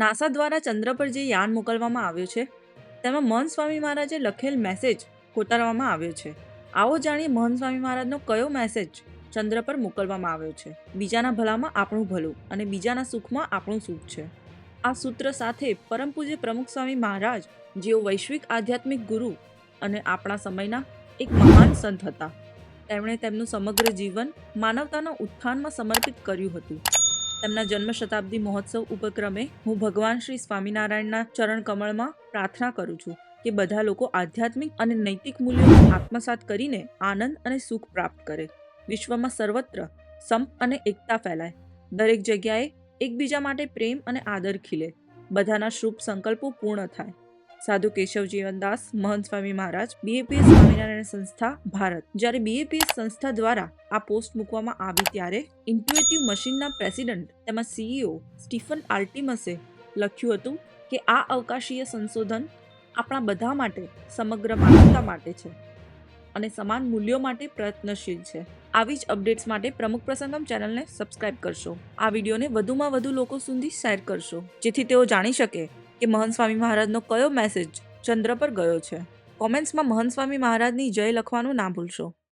NASA દ્વારા ચંદ્ર પર જે યાન મોકલવામાં આવ્યું છે તેમાં મહંત સ્વામી મહારાજે લખેલ મેસેજ કોતરવામાં આવ્યો છે. આવો જાણીએ મહંત સ્વામી મહારાજનો કયો મેસેજ ચંદ્ર પર મોકલવામાં આવ્યો છે. બીજાના ભલામાં આપણું ભલું અને બીજાના સુખમાં આપણું સુખ છે. આ સૂત્ર સાથે પરમ પૂજ્ય પ્રમુખ સ્વામી મહારાજ, જેઓ વૈશ્વિક આધ્યાત્મિક ગુરુ અને આપણા સમયના એક મહાન સંત હતા, તેમણે તેમનું સમગ્ર જીવન માનવતાના ઉત્થાનમાં સમર્પિત કર્યું હતું. તેમના જન્મ શતાબ્દી મહોત્સવ ઉપક્રમે હું ભગવાન શ્રી સ્વામિનારાયણના ચરણ કમળમાં પ્રાર્થના કરું છું કે બધા લોકો આધ્યાત્મિક અને નૈતિક મૂલ્યોને આત્મસાત કરીને આનંદ અને સુખ પ્રાપ્ત કરે. વિશ્વમાં સર્વત્ર સંપ અને એકતા ફેલાય. દરેક જગ્યાએ એકબીજા માટે પ્રેમ અને આદર ખીલે. બધાના શુભ સંકલ્પો પૂર્ણ થાય. સાધુ કેશવ જીવનદાસ મહંત સ્વામી મહારાજ, બીએપીએસ સ્વામિનારાયણ સંસ્થા, ભારત. જ્યારે બીએપીએસ સંસ્થા દ્વારા આ પોસ્ટ મૂકવામાં આવી ત્યારે ઇન્ટ્યુઇટિવ મશીનના પ્રેસિડેન્ટ તેમજ સીઈઓ સ્ટીફન આર્ટિમસે લખ્યું હતું કે આ અવકાશીય સંશોધન આપણા બધા માટે, સમગ્ર માનવતા માટે છે અને સમાન મૂલ્યો માટે પ્રયત્નશીલ છે. આવી જ અપડેટ્સ માટે પ્રમુખ પ્રસંગમ ચેનલને સબસ્ક્રાઇબ કરશો. આ વિડીયોને વધુમાં વધુ લોકો સુધી શેર કરશો, જેથી તેઓ જાણી શકે કે મહંત સ્વામી મહારાજનો કયો મેસેજ ચંદ્ર પર ગયો છે. કોમેન્ટ્સમાં મહંત સ્વામી મહારાજની જય લખવાનું ના ભૂલશો.